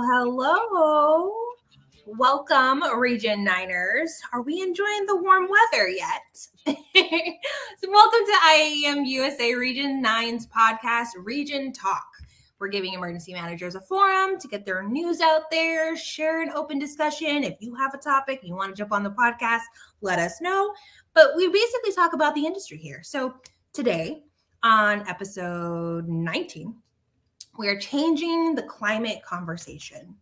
Hello. Welcome, Region Niners. Are we enjoying the warm weather yet? So welcome to IAM USA Region 9's podcast, Region Talk. We're giving emergency managers a forum to get their news out there, share an open discussion. If you have a topic, you want to jump on the podcast, let us know. But we basically talk about the industry here. So today on episode 19, we are changing the climate conversation,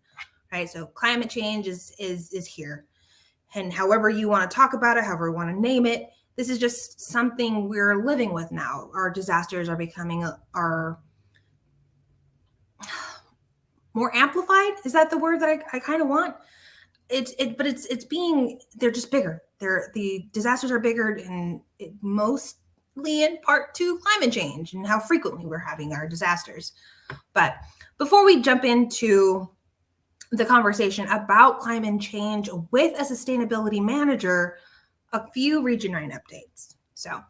right? So climate change is here. And however you want to talk about it, however you want to name it, this is just something we're living with now. Our disasters are becoming more amplified. Is that the word that I kind of want? They're just bigger. The disasters are bigger, and mostly in part to climate change and how frequently we're having our disasters. But before we jump into the conversation about climate change with a sustainability manager, a few Region 9 updates. So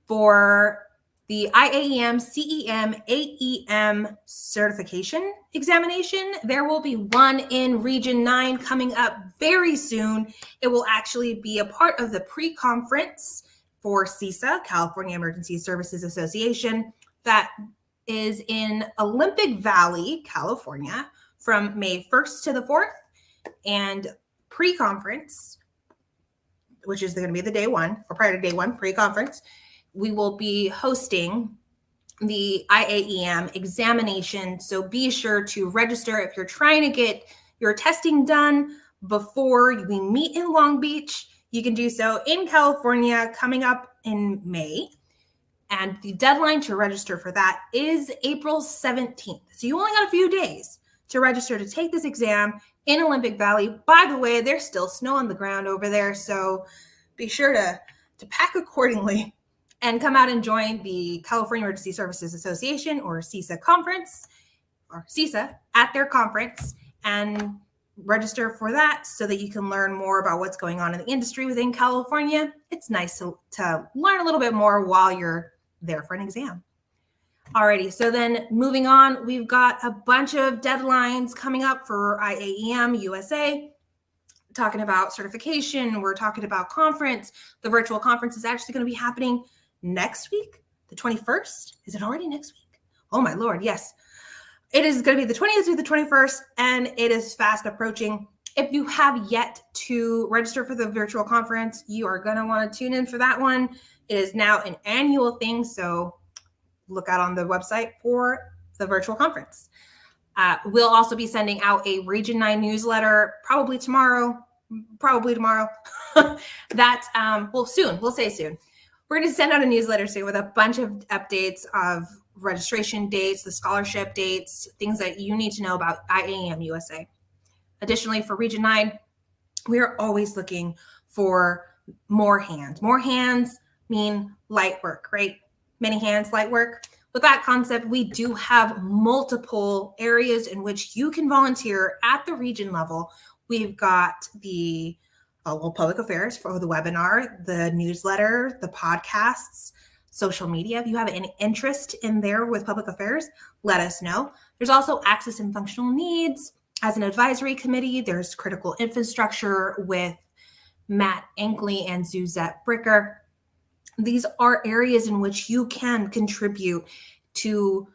for the IAM, CEM, AEM certification examination, there will be one in Region 9 coming up very soon. It will actually be a part of the pre-conference for CISA, California Emergency Services Association, that is in Olympic Valley, California, from May 1st to the 4th, and pre-conference, which is going to be the day one, or prior to day one, pre-conference, we will be hosting the IAEM examination. So be sure to register if you're trying to get your testing done before we meet in Long Beach. You can do so in California coming up in May. And the deadline to register for that is April 17th. So you only got a few days to register to take this exam in Olympic Valley. By the way, there's still snow on the ground over there, so be sure to pack accordingly and come out and join the California Emergency Services Association, or CISA conference, or CISA, at their conference, and register for that so that you can learn more about what's going on in the industry within California. It's nice to learn a little bit more while you're there for an exam. Alrighty, so then moving on, we've got a bunch of deadlines coming up for IAEM USA, talking about certification, we're talking about conference. The virtual conference is actually going to be happening next week, the 21st. Is it already next week? Oh my Lord, yes. It is going to be the 20th through the 21st, and it is fast approaching. If you have yet to register for the virtual conference, you are going to want to tune in for that one. It is now an annual thing, so look out on the website for the virtual conference. We'll also be sending out a Region 9 newsletter probably tomorrow. Soon. We'll say soon. We're going to send out a newsletter soon with a bunch of updates of registration dates, the scholarship dates, things that you need to know about IAM USA. Additionally, for Region 9, we are always looking for more hands. More hands mean light work, right? Many hands, light work. With that concept, we do have multiple areas in which you can volunteer at the region level. We've got the public affairs for the webinar, the newsletter, the podcasts, social media. If you have any interest in there with public affairs, let us know. There's also access and functional needs. As an advisory committee, there's critical infrastructure with Matt Ankley and Suzette Bricker. These are areas in which you can contribute to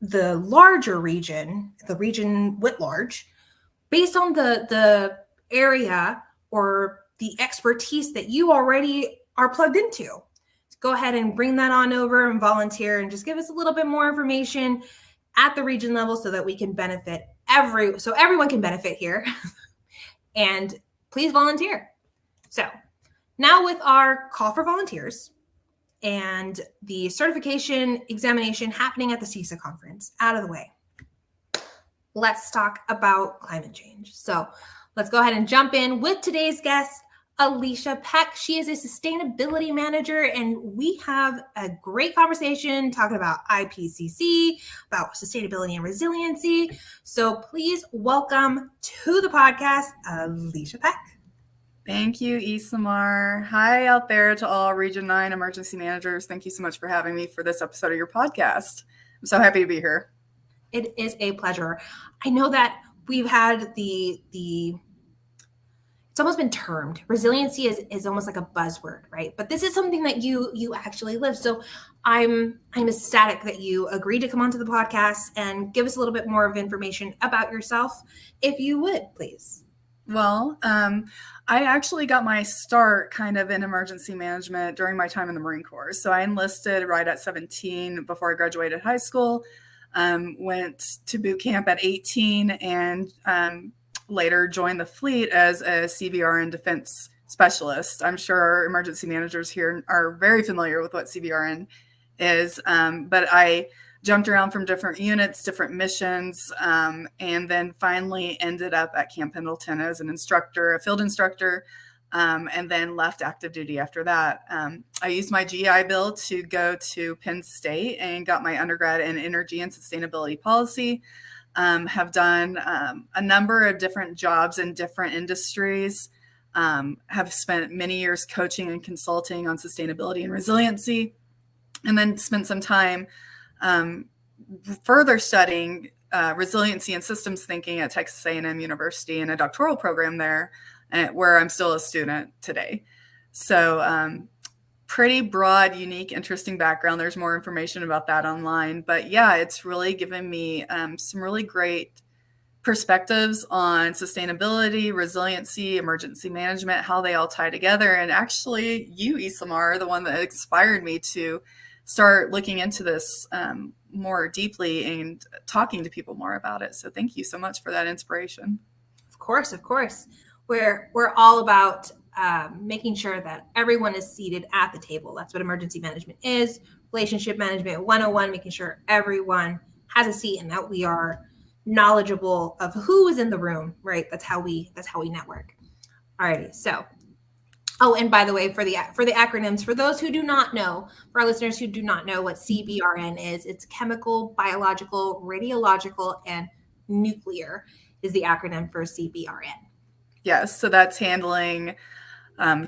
the larger region, the region writ large, based on the area or the expertise that you already are plugged into. Go ahead and bring that on over and volunteer and just give us a little bit more information at the region level so that we can benefit so everyone can benefit here. And please volunteer. So now with our call for volunteers and the certification examination happening at the CISA conference out of the way, let's talk about climate change. So let's go ahead and jump in with today's guest, Alicia Peck. She is a sustainability manager, and we have a great conversation talking about IPCC, about sustainability and resiliency. So please welcome to the podcast, Alicia Peck. Thank you, Isamar. Hi out there to all Region 9 emergency managers. Thank you so much for having me for this episode of your podcast. I'm so happy to be here. It is a pleasure. I know that we've had it's almost been termed resiliency is almost like a buzzword, right? But this is something that you actually live. So I'm ecstatic that you agreed to come onto the podcast and give us a little bit more of information about yourself, if you would, please. Well, I actually got my start kind of in emergency management during my time in the Marine Corps. So I enlisted right at 17 before I graduated high school, went to boot camp at 18, and later joined the fleet as a CBRN defense specialist. I'm sure our emergency managers here are very familiar with what CBRN is, but I jumped around from different units, different missions, and then finally ended up at Camp Pendleton as an instructor, a field instructor, and then left active duty after that. I used my GI Bill to go to Penn State and got my undergrad in energy and sustainability policy. Have done a number of different jobs in different industries, have spent many years coaching and consulting on sustainability and resiliency, and then spent some time further studying resiliency and systems thinking at Texas A&M University in a doctoral program there, where I'm still a student today. So pretty broad, unique, interesting background. There's more information about that online. But yeah, it's really given me some really great perspectives on sustainability, resiliency, emergency management, how they all tie together. And actually, you, Isamar, are the one that inspired me to start looking into this more deeply and talking to people more about it. So thank you so much for that inspiration. Of course. We're all about making sure that everyone is seated at the table. That's what emergency management is. Relationship management 101, making sure everyone has a seat and that we are knowledgeable of who is in the room, right? That's how we network. Alrighty, so. Oh, and by the way, for the acronyms, for those who do not know, for our listeners who do not know what CBRN is, it's chemical, biological, radiological, and nuclear is the acronym for CBRN. Yes, so that's handling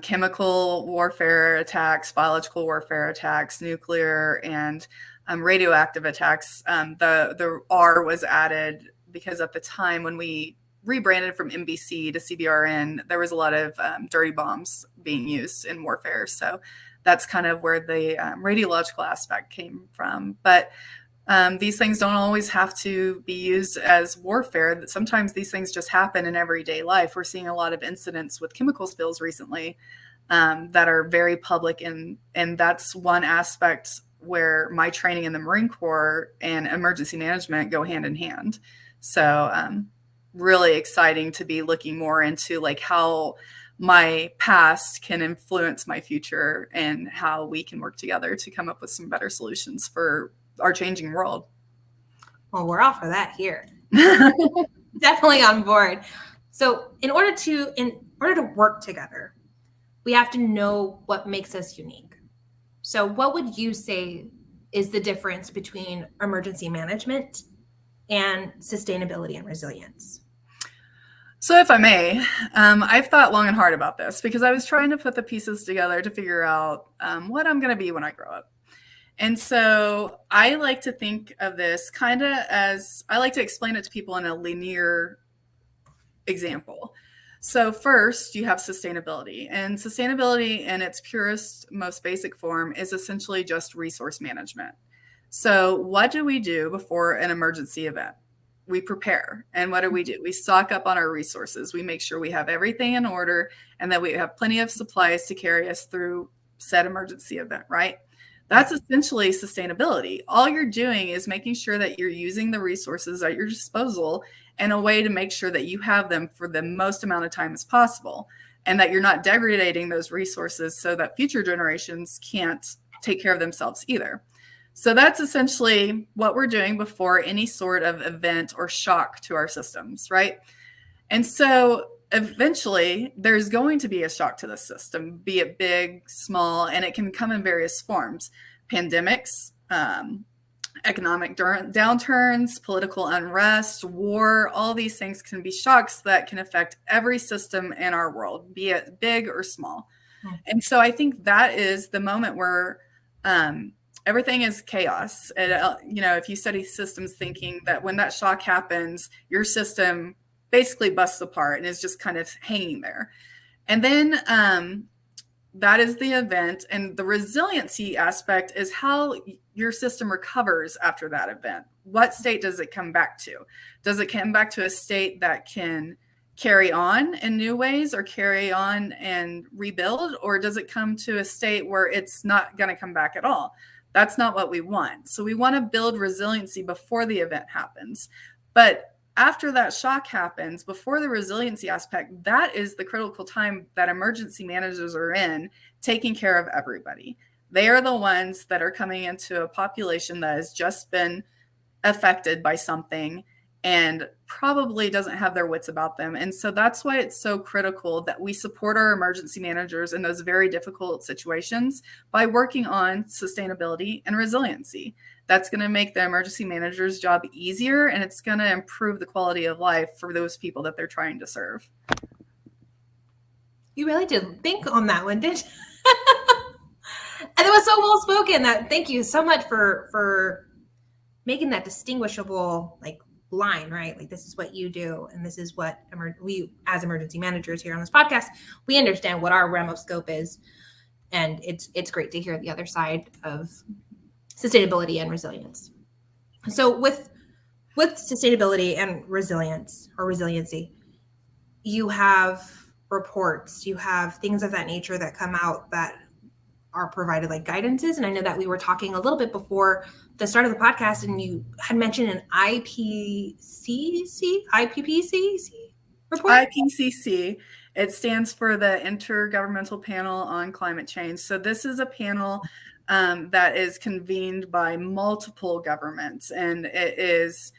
chemical warfare attacks, biological warfare attacks, nuclear, and radioactive attacks. The R was added because at the time when we rebranded from MBC to CBRN, there was a lot of dirty bombs being used in warfare. So that's kind of where the radiological aspect came from. But these things don't always have to be used as warfare. Sometimes these things just happen in everyday life. We're seeing a lot of incidents with chemical spills recently that are very public. And that's one aspect where my training in the Marine Corps and emergency management go hand in hand. So really exciting to be looking more into like how my past can influence my future and how we can work together to come up with some better solutions for our changing world. Well, we're all for that here. Definitely on board. So in order to work together, we have to know what makes us unique. So what would you say is the difference between emergency management and sustainability and resilience? So if I may, I've thought long and hard about this because I was trying to put the pieces together to figure out what I'm going to be when I grow up. And so I like to think of this kind of as, I like to explain it to people in a linear example. So first you have sustainability, and sustainability in its purest, most basic form is essentially just resource management. So what do we do before an emergency event? We prepare. And what do? We stock up on our resources. We make sure we have everything in order and that we have plenty of supplies to carry us through said emergency event, right? That's essentially sustainability. All you're doing is making sure that you're using the resources at your disposal in a way to make sure that you have them for the most amount of time as possible, and that you're not degrading those resources so that future generations can't take care of themselves either. So that's essentially what we're doing before any sort of event or shock to our systems, right? And so eventually there's going to be a shock to the system, be it big, small, and it can come in various forms. Pandemics, economic downturns, political unrest, war, all these things can be shocks that can affect every system in our world, be it big or small. And so I think that is the moment where everything is chaos. And, if you study systems thinking, that when that shock happens, your system basically busts apart and is just kind of hanging there. And then that is the event. And the resiliency aspect is how your system recovers after that event. What state does it come back to? Does it come back to a state that can carry on in new ways or carry on and rebuild? Or does it come to a state where it's not going to come back at all? That's not what we want. So we want to build resiliency before the event happens. But after that shock happens, before the resiliency aspect, that is the critical time that emergency managers are in, taking care of everybody. They are the ones that are coming into a population that has just been affected by something and probably doesn't have their wits about them. And so that's why it's so critical that we support our emergency managers in those very difficult situations by working on sustainability and resiliency. That's going to make the emergency manager's job easier, and it's going to improve the quality of life for those people that they're trying to serve. You really did think on that one, didn't you? And it was so well spoken. That thank you so much for making that distinguishable line, right? Like, this is what you do, and this is what we as emergency managers here on this podcast, we understand what our realm of scope is, and it's great to hear the other side of sustainability and resilience. So with sustainability and resilience or resiliency, you have reports, you have things of that nature that come out that are provided like guidances. And I know that we were talking a little bit before the start of the podcast, and you had mentioned an IPCC report. IPCC. It stands for the Intergovernmental Panel on Climate Change. So this is a panel that is convened by multiple governments, and it is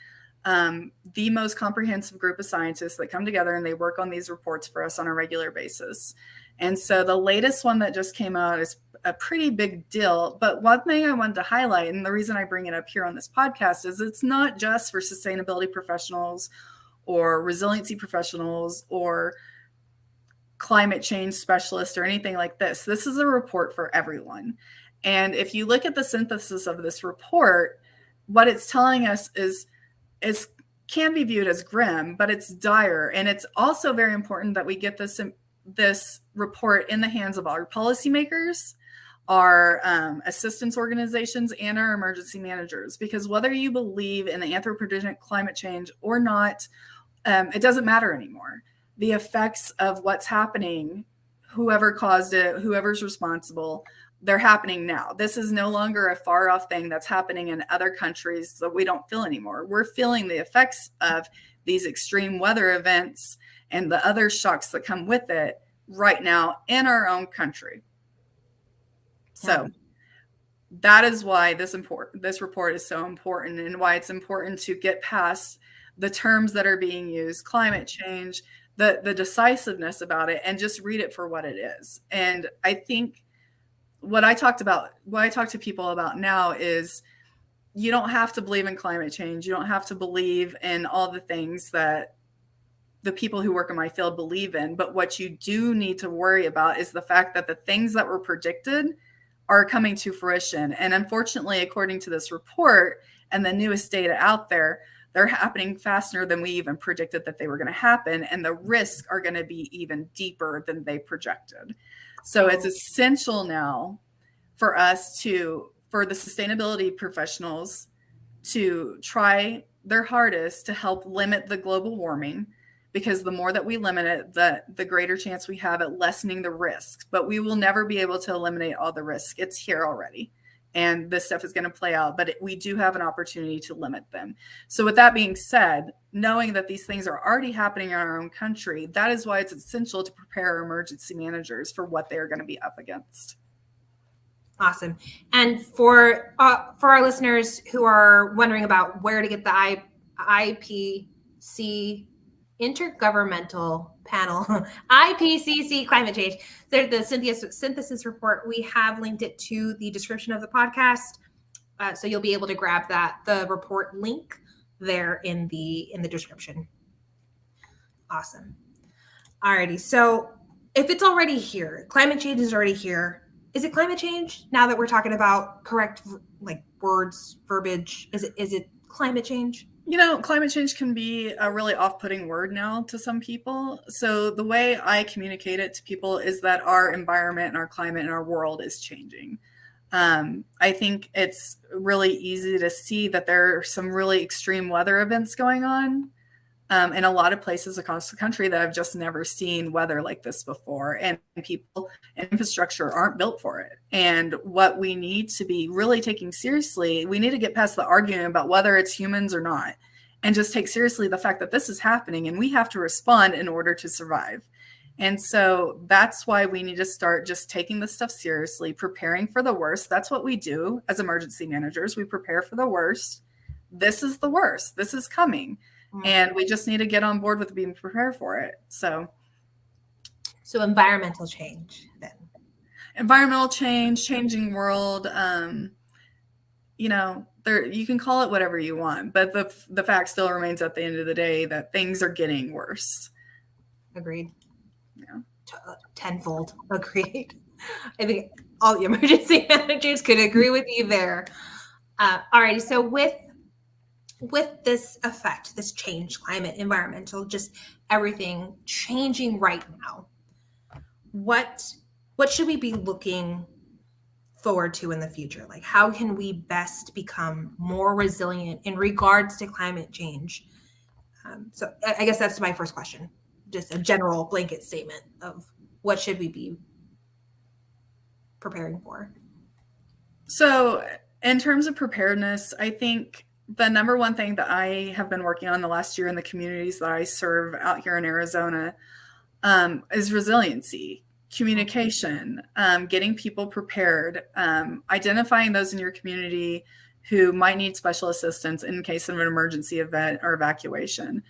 the most comprehensive group of scientists that come together and they work on these reports for us on a regular basis. And so the latest one that just came out is a pretty big deal. But one thing I wanted to highlight, and the reason I bring it up here on this podcast, is it's not just for sustainability professionals or resiliency professionals or climate change specialists or anything like this. This is a report for everyone. And if you look at the synthesis of this report, what it's telling us is can be viewed as grim, but it's dire. And it's also very important that we get this report in the hands of our policymakers, our assistance organizations, and our emergency managers. Because whether you believe in the anthropogenic climate change or not, it doesn't matter anymore. The effects of what's happening, whoever caused it, whoever's responsible, they're happening now. This is no longer a far off thing that's happening in other countries that we don't feel anymore. We're feeling the effects of these extreme weather events and the other shocks that come with it right now in our own country. So that is why this report is so important, and why it's important to get past the terms that are being used, climate change, the decisiveness about it, and just read it for what it is. And I think what I talk to people about now is you don't have to believe in climate change. You don't have to believe in all the things that the people who work in my field believe in. But what you do need to worry about is the fact that the things that were predicted are coming to fruition. And unfortunately, according to this report and the newest data out there, they're happening faster than we even predicted that they were going to happen. And the risks are going to be even deeper than they projected. So it's essential now for us for the sustainability professionals to try their hardest to help limit the global warming, because the more that we limit it, the greater chance we have at lessening the risk. But we will never be able to eliminate all the risk. It's here already. And this stuff is going to play out, but we do have an opportunity to limit them. So with that being said, knowing that these things are already happening in our own country, that is why it's essential to prepare our emergency managers for what they are going to be up against. Awesome. And for our listeners who are wondering about where to get the IPCC Intergovernmental Panel, IPCC Climate Change, the synthesis report, we have linked it to the description of the podcast. So you'll be able to grab the report link there in the description. Awesome. Alrighty. So if it's already here, climate change is already here. Is it climate change now that we're talking about correct words, verbiage? Is it climate change? Climate change can be a really off-putting word now to some people. So the way I communicate it to people is that our environment and our climate and our world is changing. I think it's really easy to see that there are some really extreme weather events going on in a lot of places across the country that I've just never seen weather like this before. And people and infrastructure aren't built for it. And what we need to be really taking seriously, we need to get past the argument about whether it's humans or not, and just take seriously the fact that this is happening and we have to respond in order to survive. And so that's why we need to start just taking this stuff seriously, preparing for the worst. That's what we do as emergency managers. We prepare for the worst. This is the worst. This is coming. And we just need to get on board with being prepared for it. So environmental change then. Environmental change, changing world, you can call it whatever you want, but the fact still remains at the end of the day that things are getting worse. Agreed. Yeah. Tenfold agreed. I think all the emergency managers could agree with you there. All right. So with this effect, this change, climate, environmental, just everything changing right now, what should we be looking forward to in the future? Like, how can we best become more resilient in regards to climate change? So I guess that's my first question, just a general blanket statement of what should we be preparing for? So in terms of preparedness, I think the number one thing that I have been working on the last year in the communities that I serve out here in Arizona is resiliency, communication, getting people prepared, identifying those in your community who might need special assistance in case of an emergency event or evacuation.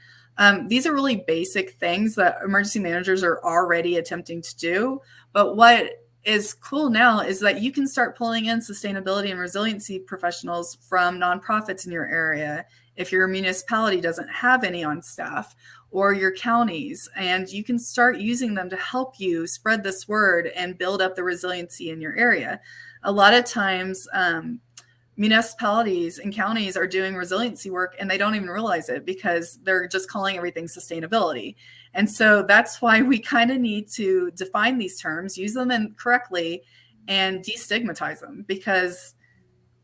These are really basic things that emergency managers are already attempting to do. But what is cool now is that you can start pulling in sustainability and resiliency professionals from nonprofits in your area if your municipality doesn't have any on staff, or your counties, and you can start using them to help you spread this word and build up the resiliency in your area. A lot of times, municipalities and counties are doing resiliency work and they don't even realize it because they're just calling everything sustainability. And so that's why we kind of need to define these terms, use them correctly, and destigmatize them, because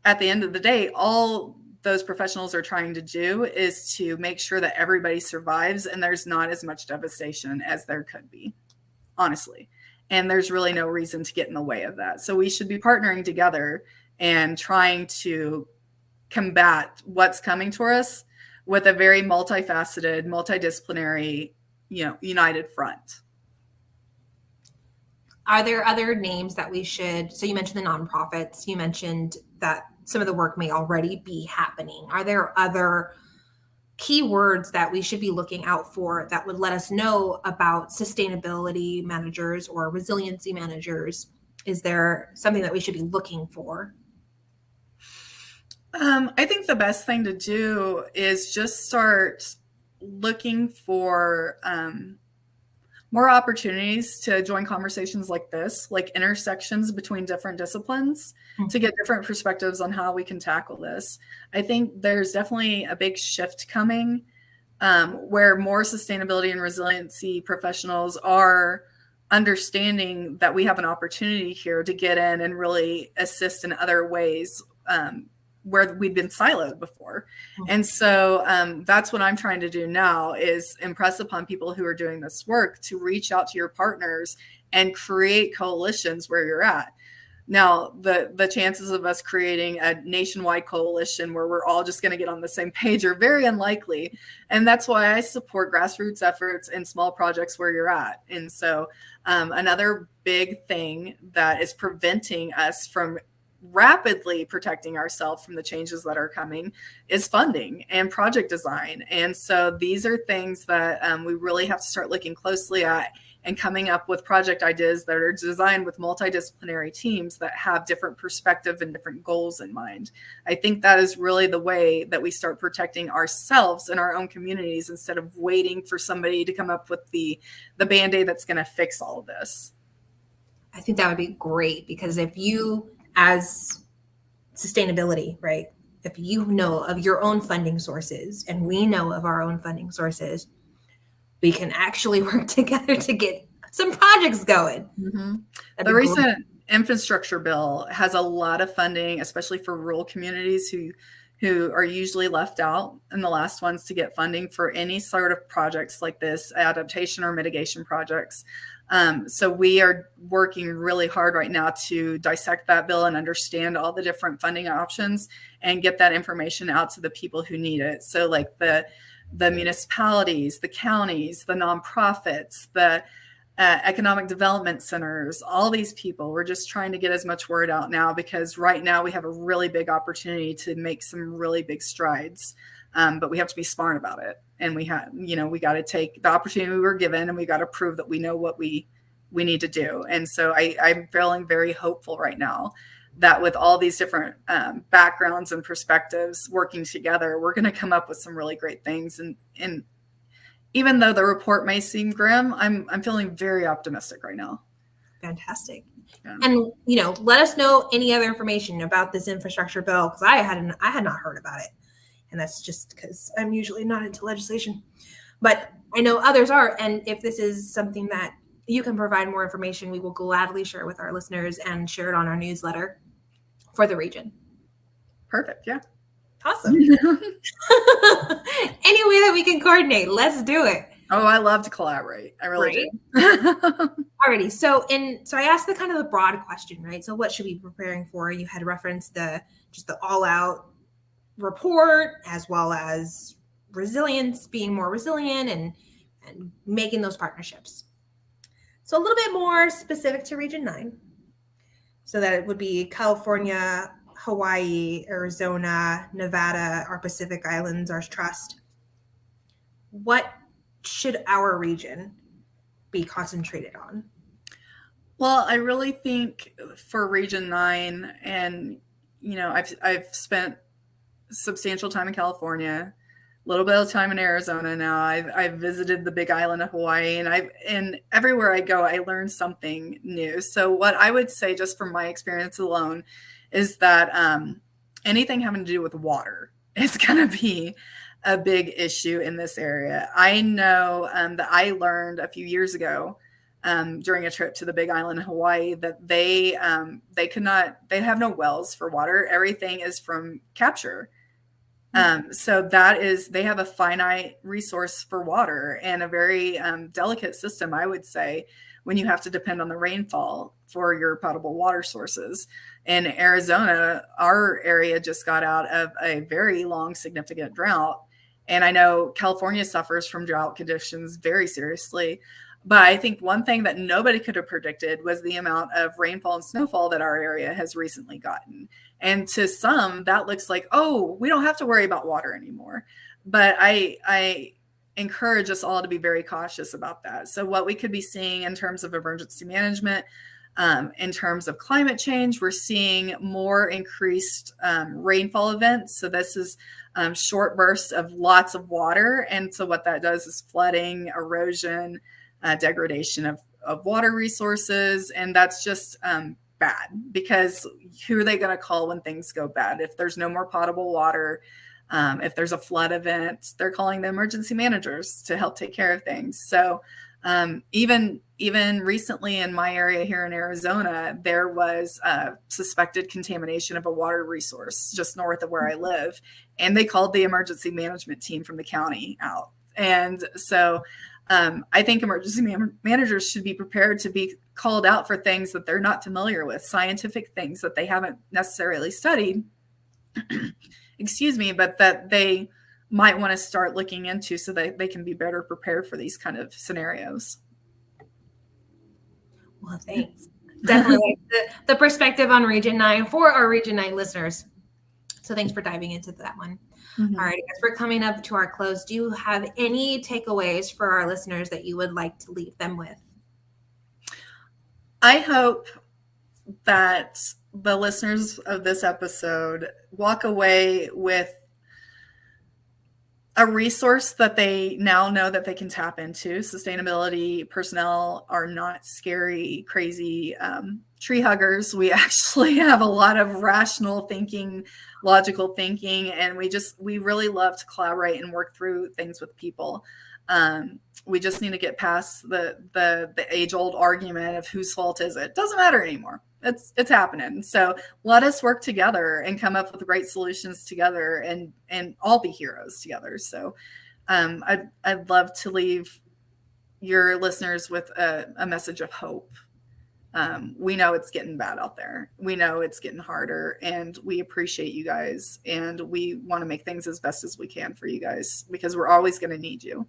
at the end of the day, all those professionals are trying to do is to make sure that everybody survives and there's not as much devastation as there could be, honestly. And there's really no reason to get in the way of that. So we should be partnering together and trying to combat what's coming to us with a very multifaceted, multidisciplinary, united front. Are there other names that we should, so you mentioned the nonprofits, you mentioned that some of the work may already be happening. Are there other keywords that we should be looking out for that would let us know about sustainability managers or resiliency managers? Is there something that we should be looking for? I think the best thing to do is just start looking for more opportunities to join conversations like this, like intersections between different disciplines, to get different perspectives on how we can tackle this. I think there's definitely a big shift coming where more sustainability and resiliency professionals are understanding that we have an opportunity here to get in and really assist in other ways where we'd been siloed before. And so that's what I'm trying to do now, is impress upon people who are doing this work to reach out to your partners and create coalitions where you're at. Now, the chances of us creating a nationwide coalition where we're all just going to get on the same page are very unlikely. And that's why I support grassroots efforts and small projects where you're at. And so another big thing that is preventing us from rapidly protecting ourselves from the changes that are coming is funding and project design. And so these are things that we really have to start looking closely at and coming up with project ideas that are designed with multidisciplinary teams that have different perspective and different goals in mind. I think that is really the way that we start protecting ourselves and our own communities instead of waiting for somebody to come up with the Band-Aid that's going to fix all of this. I think that would be great, because if you, as sustainability, right, if you know of your own funding sources and we know of our own funding sources, we can actually work together to get some projects going. The recent infrastructure bill has a lot of funding, especially for rural communities who are usually left out in the last ones to get funding for any sort of projects like this, adaptation or mitigation projects. So we are working really hard right now to dissect that bill and understand all the different funding options and get that information out to the people who need it. So like the municipalities, the counties, the nonprofits, the economic development centers, all these people, we're just trying to get as much word out now, because right now we have a really big opportunity to make some really big strides. But we have to be smart about it. And we got to take the opportunity we were given, and we got to prove that we know what we need to do. And so I'm feeling very hopeful right now that with all these different backgrounds and perspectives working together, we're going to come up with some really great things. And even though the report may seem grim, I'm feeling very optimistic right now. Fantastic. Yeah. And let us know any other information about this infrastructure bill, because I had not heard about it. And that's just because I'm usually not into legislation, but I know others are. And if this is something that you can provide more information, we will gladly share with our listeners and share it on our newsletter for the region. Perfect. Yeah. Awesome. Any way that we can coordinate, let's do it. Oh, I love to collaborate. I really do. Alrighty. So I asked the kind of the broad question, right? So what should we be preparing for? You had referenced the all out report, as well as resilience, being more resilient and making those partnerships. So a little bit more specific to Region 9. So that it would be California, Hawaii, Arizona, Nevada, our Pacific Islands, our trust. What should our region be concentrated on? Well, I really think for Region 9, and I've spent substantial time in California, a little bit of time in Arizona now. I've visited the Big Island of Hawaii, and everywhere I go, I learn something new. So what I would say, just from my experience alone, is that anything having to do with water is going to be a big issue in this area. I know that I learned a few years ago during a trip to the Big Island of Hawaii that they have no wells for water. Everything is from capture. So they have a finite resource for water, and a very delicate system, I would say, when you have to depend on the rainfall for your potable water sources. In Arizona, our area just got out of a very long, significant drought. And I know California suffers from drought conditions very seriously. But I think one thing that nobody could have predicted was the amount of rainfall and snowfall that our area has recently gotten. And to some, that looks like, oh, we don't have to worry about water anymore. But I encourage us all to be very cautious about that. So what we could be seeing in terms of emergency management, in terms of climate change, we're seeing more increased rainfall events. So this is short bursts of lots of water. And so what that does is flooding, erosion, degradation of water resources. And that's just bad, because who are they going to call when things go bad? If there's no more potable water, if there's a flood event, they're calling the emergency managers to help take care of things. So even recently in my area here in Arizona, there was suspected contamination of a water resource just north of where I live. And they called the emergency management team from the county out. And so I think emergency managers should be prepared to be called out for things that they're not familiar with, scientific things that they haven't necessarily studied, excuse me, but that they might want to start looking into so that they can be better prepared for these kind of scenarios. Well, thanks. Definitely the perspective on Region 9 for our Region 9 listeners. So thanks for diving into that one. Mm-hmm. All right, as we're coming up to our close, do you have any takeaways for our listeners that you would like to leave them with? I hope that the listeners of this episode walk away with a resource that they now know that they can tap into. Sustainability personnel are not scary, crazy tree huggers. We actually have a lot of rational thinking, logical thinking, and we really love to collaborate and work through things with people. We just need to get past the age-old argument of whose fault is it. Doesn't matter anymore. It's happening. So let us work together and come up with great solutions together, and all be heroes together. So I'd love to leave your listeners with a message of hope. We know it's getting bad out there. We know it's getting harder, and we appreciate you guys, and we want to make things as best as we can for you guys, because we're always going to need you.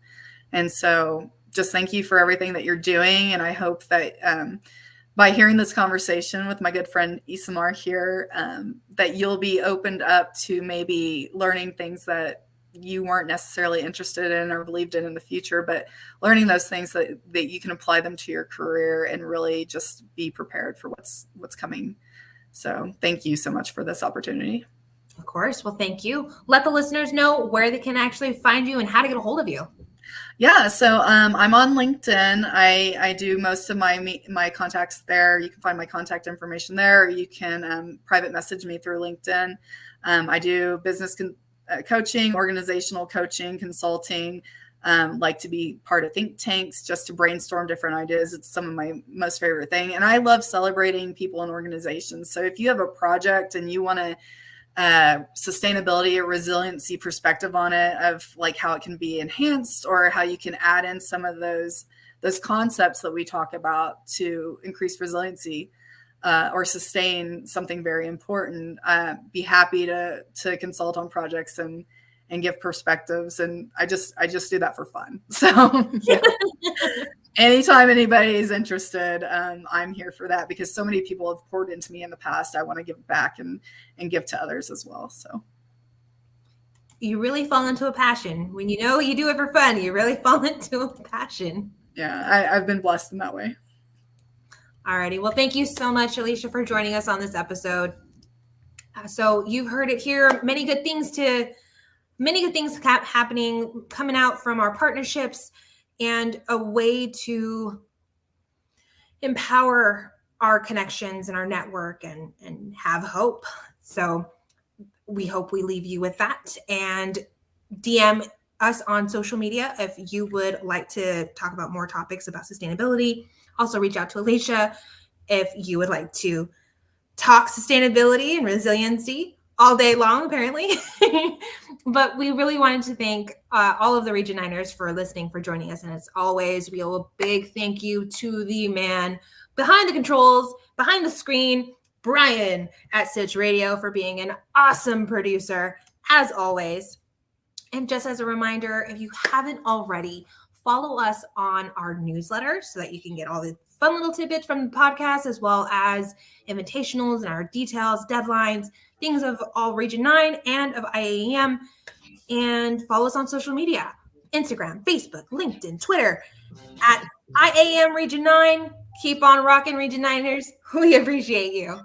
And so just thank you for everything that you're doing. And I hope that by hearing this conversation with my good friend Isamar here, that you'll be opened up to maybe learning things that you weren't necessarily interested in or believed in the future, but learning those things that you can apply them to your career and really just be prepared for what's coming. So thank you so much for this opportunity. Of course. Well, thank you. Let the listeners know where they can actually find you and how to get a hold of you. Yeah, so I'm on LinkedIn. I do most of my contacts there. You can find my contact information there, or you can private message me through LinkedIn. I do business coaching, organizational coaching, consulting. Like to be part of think tanks just to brainstorm different ideas. It's some of my most favorite thing. And I love celebrating people and organizations. So if you have a project and you want to sustainability or resiliency perspective on it, of like how it can be enhanced or how you can add in some of those concepts that we talk about to increase resiliency or sustain something very important, be happy to consult on projects and give perspectives. And I just do that for fun. So yeah. Anytime anybody is interested, I'm here for that, because so many people have poured into me in the past. I want to give back and give to others as well. So you really fall into a passion. When you know you do it for fun, you really fall into a passion. Yeah, I've been blessed in that way. Alrighty. Well, thank you so much, Alicia, for joining us on this episode. So you've heard it here. Many good things happening, coming out from our partnerships, and a way to empower our connections and our network and have hope. So we hope we leave you with that, and DM us on social media if you would like to talk about more topics about sustainability. Also reach out to Alicia if you would like to talk sustainability and resiliency all day long, apparently. But we really wanted to thank all of the Region 9ers for listening, for joining us. And as always, we owe a big thank you to the man behind the controls, behind the screen, Brian at Stitch Radio, for being an awesome producer, as always. And just as a reminder, if you haven't already, follow us on our newsletter so that you can get all the fun little tidbits from the podcast, as well as invitationals and our details, deadlines, things of all Region 9 and of IAEM. And follow us on social media, Instagram, Facebook, LinkedIn, Twitter, at IAM Region 9. Keep on rocking, Region 9ers. We appreciate you.